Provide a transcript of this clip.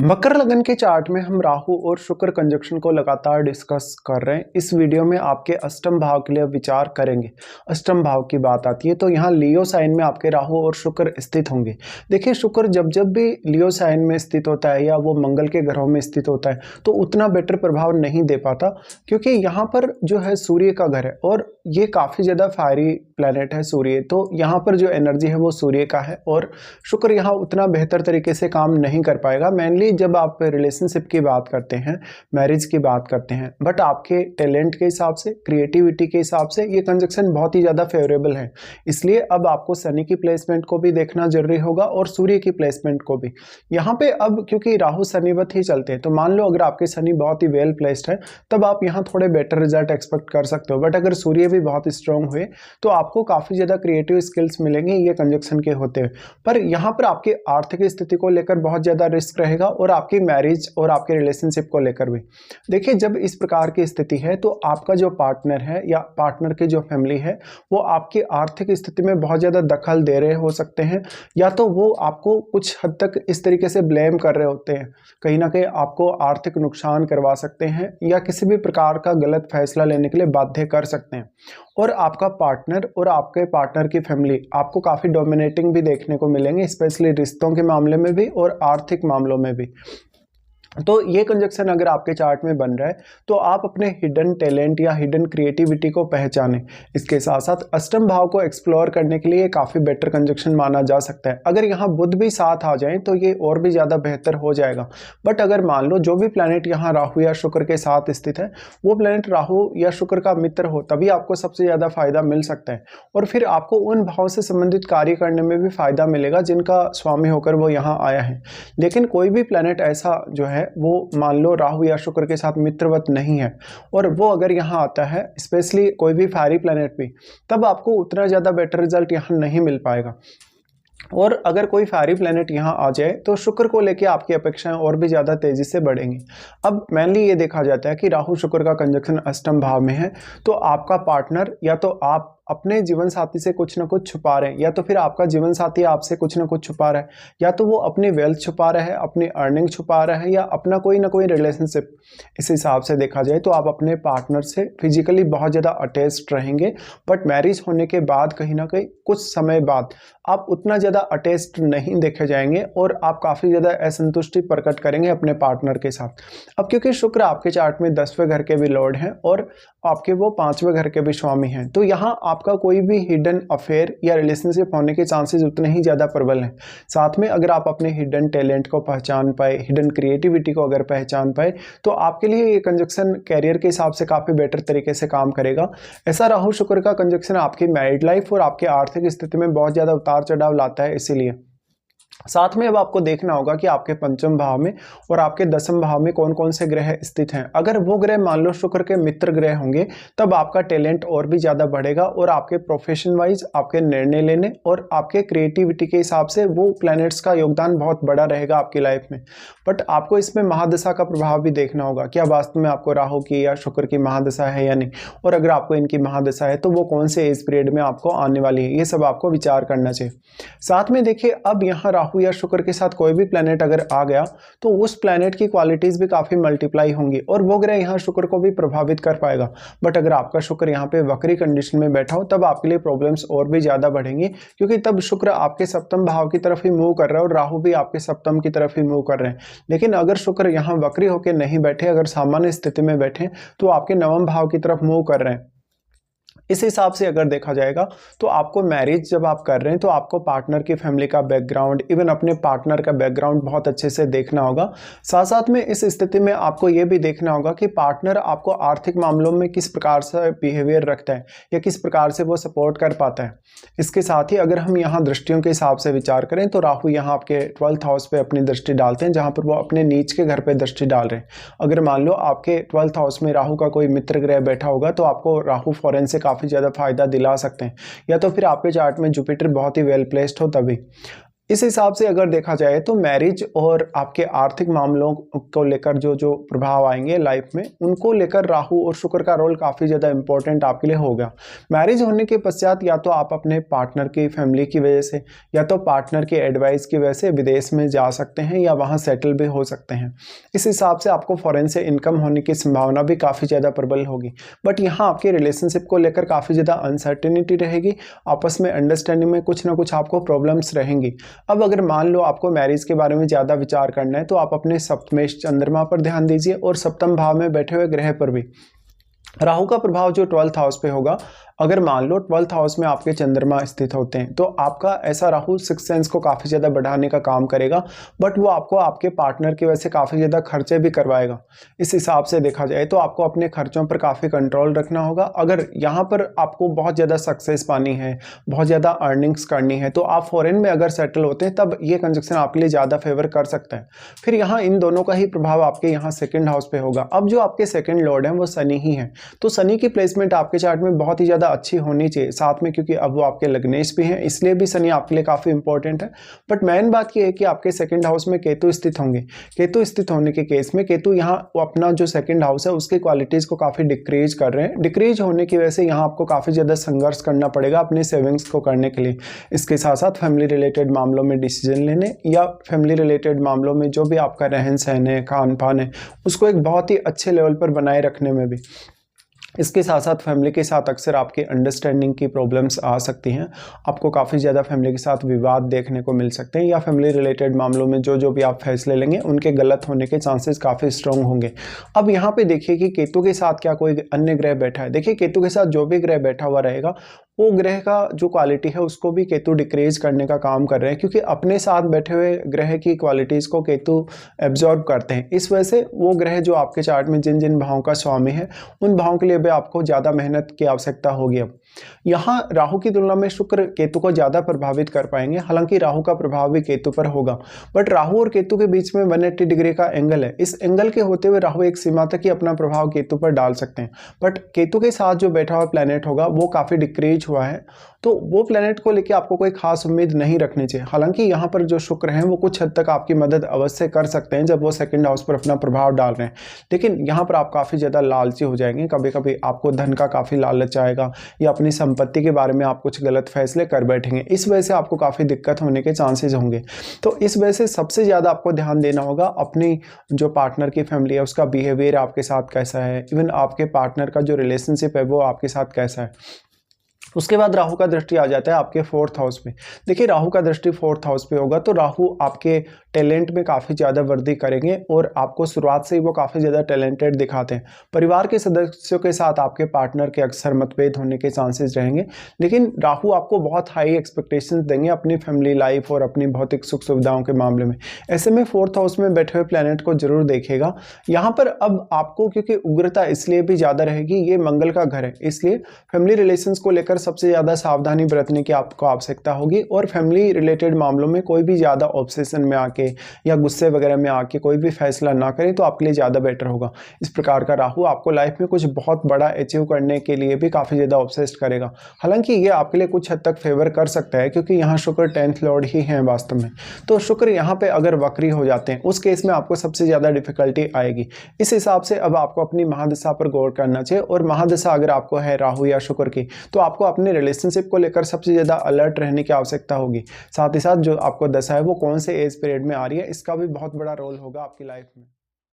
मकर लगन के चार्ट में हम राहु और शुक्र कंजक्शन को लगातार डिस्कस कर रहे हैं। इस वीडियो में आपके अष्टम भाव के लिए विचार करेंगे। अष्टम भाव की बात आती है तो यहाँ लियो साइन में आपके राहु और शुक्र स्थित होंगे। देखिए, शुक्र जब जब भी लियो साइन में स्थित होता है या वो मंगल के ग्रहों में स्थित होता है तो उतना बेटर प्रभाव नहीं दे पाता, क्योंकि यहाँ पर जो है सूर्य का घर है और ये काफ़ी ज़्यादा फायरी प्लैनेट है सूर्य, तो यहाँ पर जो एनर्जी है वो सूर्य का है और शुक्र यहाँ उतना बेहतर तरीके से काम नहीं कर पाएगा। मेनली जब आप रिलेशनशिप की बात करते हैं, मैरिज की बात करते हैं, बट आपके टैलेंट के हिसाब से, क्रिएटिविटी के हिसाब से ये कंजक्शन बहुत ही ज़्यादा फेवरेबल है। इसलिए अब आपको शनि की प्लेसमेंट को भी देखना जरूरी होगा और सूर्य की प्लेसमेंट को भी। यहाँ पे अब क्योंकि राहु शनिवत ही चलते हैं तो मान लो अगर आपके शनि बहुत ही वेल प्लेस्ड है तब आप यहाँ थोड़े बेटर रिजल्ट एक्सपेक्ट कर सकते हो, बट अगर सूर्य भी बहुत स्ट्रॉन्ग हुए तो आपको काफ़ी ज़्यादा क्रिएटिव स्किल्स मिलेंगे ये कंजक्शन के होते हुए। पर यहाँ पर आपकी आर्थिक स्थिति को लेकर बहुत ज़्यादा रिस्क रहेगा और आपकी मैरिज और आपके रिलेशनशिप को लेकर भी। देखिए, जब इस प्रकार की स्थिति है तो आपका जो पार्टनर है या पार्टनर की जो फैमिली है वो आपकी आर्थिक स्थिति में बहुत ज़्यादा दखल दे रहे हो सकते हैं, या तो वो आपको कुछ हद तक इस तरीके से ब्लेम कर रहे होते हैं, कहीं ना कहीं आपको आर्थिक नुकसान करवा सकते हैं या किसी भी प्रकार का गलत फैसला लेने के लिए बाध्य कर सकते हैं। और आपका पार्टनर और आपके पार्टनर की फैमिली आपको काफ़ी डोमिनेटिंग भी देखने को मिलेंगे, स्पेशली रिश्तों के मामले में भी और आर्थिक मामलों में भी। तो ये कंजक्शन अगर आपके चार्ट में बन रहा है तो आप अपने हिडन टैलेंट या हिडन क्रिएटिविटी को पहचानें। इसके साथ साथ अष्टम भाव को एक्सप्लोर करने के लिए काफ़ी बेटर कंजक्शन माना जा सकता है। अगर यहाँ बुध भी साथ आ जाए तो ये और भी ज़्यादा बेहतर हो जाएगा। बट अगर मान लो जो भी प्लैनेट यहाँ राहु या शुक्र के साथ स्थित है वो प्लैनेट राहु या शुक्र का मित्र हो तभी आपको सबसे ज़्यादा फायदा मिल सकता है और फिर आपको उन भाव से संबंधित कार्य करने में भी फायदा मिलेगा जिनका स्वामी होकर वो यहाँ आया है। लेकिन कोई भी प्लैनेट ऐसा जो है वो मान लो राहु या शुक्र के साथ मित्रवत नहीं है और वो अगर यहाँ आता है, स्पेशली कोई भी फायरी प्लैनेट भी, तब आपको उतना ज़्यादा बेटर रिजल्ट यहाँ नहीं मिल पाएगा। और अगर कोई फायरी प्लैनेट यहाँ आ जाए तो शुक्र को लेके आपकी अपेक्षाएं और भी ज़्यादा तेज़ी से बढ़ेंगी। अब मेनली ये देखा जाता है कि राहु शुक्र का कंजक्शन अष्टम भाव में है तो आपका पार्टनर या तो आप अपने जीवन साथी से कुछ ना कुछ छुपा रहे हैं, या तो फिर आपका जीवन साथी आपसे कुछ ना कुछ छुपा रहा है, या तो वो अपनी वेल्थ छुपा रहा है, अपनी अर्निंग छुपा रहा है, या अपना कोई ना कोई रिलेशनशिप। इस हिसाब से देखा जाए तो आप अपने पार्टनर से फिजिकली बहुत ज़्यादा अटैच्ड रहेंगे, बट मैरिज होने के बाद कहीं ना कहीं कुछ समय बाद आप उतना ज़्यादा अटैच्ड नहीं देखे जाएंगे और आप काफ़ी ज़्यादा असंतुष्टि प्रकट करेंगे अपने पार्टनर के साथ। अब क्योंकि शुक्र आपके चार्ट में 10वें घर के भी लॉर्ड हैं और आपके वो 5वें घर के भी स्वामी हैं, तो यहाँ आपका कोई भी हिडन अफेयर या रिलेशनशिप होने के चांसेस उतने ही ज़्यादा प्रबल हैं। साथ में अगर आप अपने हिडन टैलेंट को पहचान पाए, हिडन क्रिएटिविटी को अगर पहचान पाए तो आपके लिए ये कंजक्शन कैरियर के हिसाब से काफ़ी बेटर तरीके से काम करेगा। ऐसा राहु शुक्र का कंजक्शन आपकी मैरिड लाइफ और आपके आर्थिक स्थिति में बहुत ज़्यादा उतार चढ़ाव लाता है। इसीलिए साथ में अब आपको देखना होगा कि आपके पंचम भाव में और आपके दसम भाव में कौन कौन से ग्रह स्थित हैं। अगर वो ग्रह मान लो शुक्र के मित्र ग्रह होंगे तब आपका टैलेंट और भी ज़्यादा बढ़ेगा और आपके प्रोफेशन वाइज, आपके निर्णय लेने और आपके क्रिएटिविटी के हिसाब से वो प्लैनेट्स का योगदान बहुत बड़ा रहेगा आपकी लाइफ में। बट आपको इसमें महादशा का प्रभाव भी देखना होगा, क्या वास्तव में आपको राहु की या शुक्र की महादशा है या नहीं, और अगर आपको इनकी महादशा है तो वो कौन से एज पीरियड में आपको आने वाली है, ये सब आपको विचार करना चाहिए। साथ में देखिए, अब यहाँ राहु या शुक्र के साथ कोई भी प्लैनेट अगर आ गया तो उस प्लैनेट की क्वालिटीज भी काफी मल्टीप्लाई होंगी और वो ग्रह यहाँ शुक्र को भी प्रभावित कर पाएगा। बट अगर आपका शुक्र यहाँ पे वक्री कंडीशन में बैठा हो तब आपके लिए प्रॉब्लम्स और भी ज्यादा बढ़ेंगी, क्योंकि तब शुक्र आपके सप्तम भाव की तरफ ही मूव कर रहा है और राहु भी आपके सप्तम की तरफ ही मूव कर रहे हैं। लेकिन अगर शुक्र यहाँ वक्री होकर नहीं बैठे, अगर सामान्य स्थिति में बैठे तो आपके नवम भाव की तरफ मूव कर रहे हैं। इस हिसाब से अगर देखा जाएगा तो आपको मैरिज जब आप कर रहे हैं तो आपको पार्टनर की फैमिली का बैकग्राउंड, इवन अपने पार्टनर का बैकग्राउंड बहुत अच्छे से देखना होगा। साथ साथ में इस स्थिति में आपको ये भी देखना होगा कि पार्टनर आपको आर्थिक मामलों में किस प्रकार से बिहेवियर रखता है या किस प्रकार से वो सपोर्ट कर पाता है। इसके साथ ही अगर हम यहाँ दृष्टियों के हिसाब से विचार करें तो राहु यहाँ आपके 12th हाउस पे अपनी दृष्टि डालते हैं, जहाँ पर वो अपने नीच के घर पे दृष्टि डाल रहे हैं। अगर मान लो आपके 12th हाउस में राहु का कोई मित्र ग्रह बैठा होगा तो आपको राहु फॉरेन से काफ़ी ज़्यादा फायदा दिला सकते हैं, या तो फिर आपके चार्ट में जुपिटर बहुत ही वेल प्लेस्ड हो तभी। इस हिसाब से अगर देखा जाए तो मैरिज और आपके आर्थिक मामलों को लेकर जो जो प्रभाव आएंगे लाइफ में, उनको लेकर राहु और शुक्र का रोल काफ़ी ज़्यादा इंपॉर्टेंट आपके लिए होगा। मैरिज होने के पश्चात या तो आप अपने पार्टनर की फैमिली की वजह से या तो पार्टनर की एडवाइस की वजह से विदेश में जा सकते हैं या वहाँ सेटल भी हो सकते हैं। इस हिसाब से आपको फॉरेन से इनकम होने की संभावना भी काफ़ी ज़्यादा प्रबल होगी। बट यहाँ आपके रिलेशनशिप को लेकर काफ़ी ज़्यादा अनसर्टेनिटी रहेगी, आपस में अंडरस्टैंडिंग में कुछ ना कुछ आपको प्रॉब्लम्स रहेंगी। अब अगर मान लो आपको मैरिज के बारे में ज़्यादा विचार करना है तो आप अपने सप्तमेश चंद्रमा पर ध्यान दीजिए और सप्तम भाव में बैठे हुए ग्रह पर भी। राहु का प्रभाव जो 12th हाउस पे होगा, अगर मान लो 12th हाउस में आपके चंद्रमा स्थित होते हैं तो आपका ऐसा राहु सिक्स सेंस को काफ़ी ज़्यादा बढ़ाने का काम करेगा, बट वो आपको आपके पार्टनर की वजह से काफ़ी ज़्यादा खर्चे भी करवाएगा। इस हिसाब से देखा जाए तो आपको अपने खर्चों पर काफ़ी कंट्रोल रखना होगा। अगर यहाँ पर आपको बहुत ज़्यादा सक्सेस पानी है, बहुत ज़्यादा अर्निंग्स करनी है, तो आप फॉरेन में अगर सेटल होते हैं तब ये कंजक्शन आपके लिए ज़्यादा फेवर कर सकता है। फिर यहाँ इन दोनों का ही प्रभाव आपके यहाँ सेकेंड हाउस पे होगा। अब जो आपके सेकेंड लॉर्ड हैं वो शनि ही हैं, तो शनि की प्लेसमेंट आपके चार्ट में बहुत ही ज़्यादा अच्छी होनी चाहिए साथ में, क्योंकि अब वो आपके लग्नेश भी हैं, इसलिए भी शनि आपके लिए काफ़ी इंपॉर्टेंट है। बट मेन बात ये है कि आपके सेकंड हाउस में केतु स्थित होंगे। केतु स्थित होने के केस में केतु यहाँ अपना जो सेकंड हाउस है उसकी क्वालिटीज़ को काफ़ी डिक्रीज कर रहे हैं। डिक्रीज होने की वजह से यहाँ आपको काफ़ी ज़्यादा संघर्ष करना पड़ेगा अपनी सेविंग्स को करने के लिए। इसके साथ साथ फैमिली रिलेटेड मामलों में डिसीजन लेने या फैमिली रिलेटेड मामलों में जो भी आपका रहन सहन है, खान पान है, उसको एक बहुत ही अच्छे लेवल पर बनाए रखने में भी। इसके साथ साथ फैमिली के साथ अक्सर आपकी अंडरस्टैंडिंग की प्रॉब्लम्स आ सकती हैं। आपको काफ़ी ज़्यादा फैमिली के साथ विवाद देखने को मिल सकते हैं या फैमिली रिलेटेड मामलों में जो भी आप फैसले लेंगे उनके गलत होने के चांसेस काफ़ी स्ट्रॉन्ग होंगे। अब यहाँ पे देखिए कि केतु के साथ क्या कोई अन्य ग्रह बैठा है। देखिए केतु के साथ जो भी ग्रह बैठा हुआ रहेगा वो ग्रह का जो क्वालिटी है उसको भी केतु डिक्रीज करने का काम कर रहे हैं, क्योंकि अपने साथ बैठे हुए ग्रह की क्वालिटीज़ को केतु एब्जॉर्ब करते हैं। इस वजह से वो ग्रह जो आपके चार्ट में जिन जिन भावों का स्वामी है उन भावों के लिए भी आपको ज़्यादा मेहनत की आवश्यकता होगी। अब यहाँ राहु की तुलना में शुक्र केतु को ज़्यादा प्रभावित कर पाएंगे, हालांकि राहु का प्रभाव भी केतु पर होगा। बट राहु और केतु के बीच में 180 डिग्री का एंगल है। इस एंगल के होते हुए राहु एक सीमा तक ही अपना प्रभाव केतु पर डाल सकते हैं, बट केतु के साथ जो बैठा हुआ प्लैनेट होगा वो काफ़ी डिक्रीज हुआ है, तो वो प्लैनेट को लेकर आपको कोई खास उम्मीद नहीं रखनी चाहिए। हालांकि यहाँ पर जो शुक्र हैं वो कुछ हद तक आपकी मदद अवश्य कर सकते हैं जब वो सेकंड हाउस पर अपना प्रभाव डाल रहे हैं, लेकिन यहाँ पर आप काफ़ी ज़्यादा लालची हो जाएंगे। कभी कभी आपको धन का काफ़ी लालच आएगा या अपनी संपत्ति के बारे में आप कुछ गलत फैसले कर बैठेंगे, इस वजह से आपको काफ़ी दिक्कत होने के चांसेस होंगे। तो इस वजह से सबसे ज़्यादा आपको ध्यान देना होगा अपनी जो पार्टनर की फैमिली है उसका बिहेवियर आपके साथ कैसा है, इवन आपके पार्टनर का जो रिलेशनशिप है वो आपके साथ कैसा है। उसके बाद राहु का दृष्टि आ जाता है आपके 4th हाउस पे। देखिए राहु का दृष्टि 4th हाउस पे होगा तो राहु आपके टैलेंट में काफ़ी ज़्यादा वृद्धि करेंगे और आपको शुरुआत से ही वो काफ़ी ज़्यादा टैलेंटेड दिखाते हैं। परिवार के सदस्यों के साथ आपके पार्टनर के अक्सर मतभेद होने के चांसेस रहेंगे, लेकिन राहु आपको बहुत हाई एक्सपेक्टेशंस देंगे अपनी फैमिली लाइफ और अपनी भौतिक सुख सुविधाओं के मामले में। ऐसे में 4th हाउस में बैठे हुए प्लैनेट को जरूर देखेगा। यहाँ पर अब आपको क्योंकि उग्रता इसलिए भी ज़्यादा रहेगी, ये मंगल का घर है, इसलिए फैमिली रिलेशंस को लेकर सबसे ज़्यादा सावधानी बरतने की आपको आवश्यकता होगी और फैमिली रिलेटेड मामलों में कोई भी ज़्यादा ऑब्सेशन में आके या गुस्से वगैरह में आके कोई भी फैसला ना करें तो आपके लिए ज़्यादा बेटर होगा। इस प्रकार का राहु आपको लाइफ में कुछ बहुत बड़ा अचीव करने के लिए भी काफ़ी ज़्यादा ऑब्सेस्ड करेगा। हालांकि ये आपके लिए कुछ हद तक फेवर कर सकता है क्योंकि यहाँ शुक्र 10th लॉर्ड ही हैं वास्तव में, तो शुक्र यहाँ पे अगर वक्री हो जाते हैं उस केस में आपको सबसे ज़्यादा डिफिकल्टी आएगी। इस हिसाब से अब आपको अपनी महादशा पर गौर करना चाहिए और महादशा अगर आपको है राहु या शुक्र की तो आपको अपने रिलेशनशिप को लेकर सबसे ज़्यादा अलर्ट रहने की आवश्यकता होगी। साथ ही साथ जो आपको दशा है वो कौन से एज पीरियड में आ रही है इसका भी बहुत बड़ा रोल होगा आपकी लाइफ में।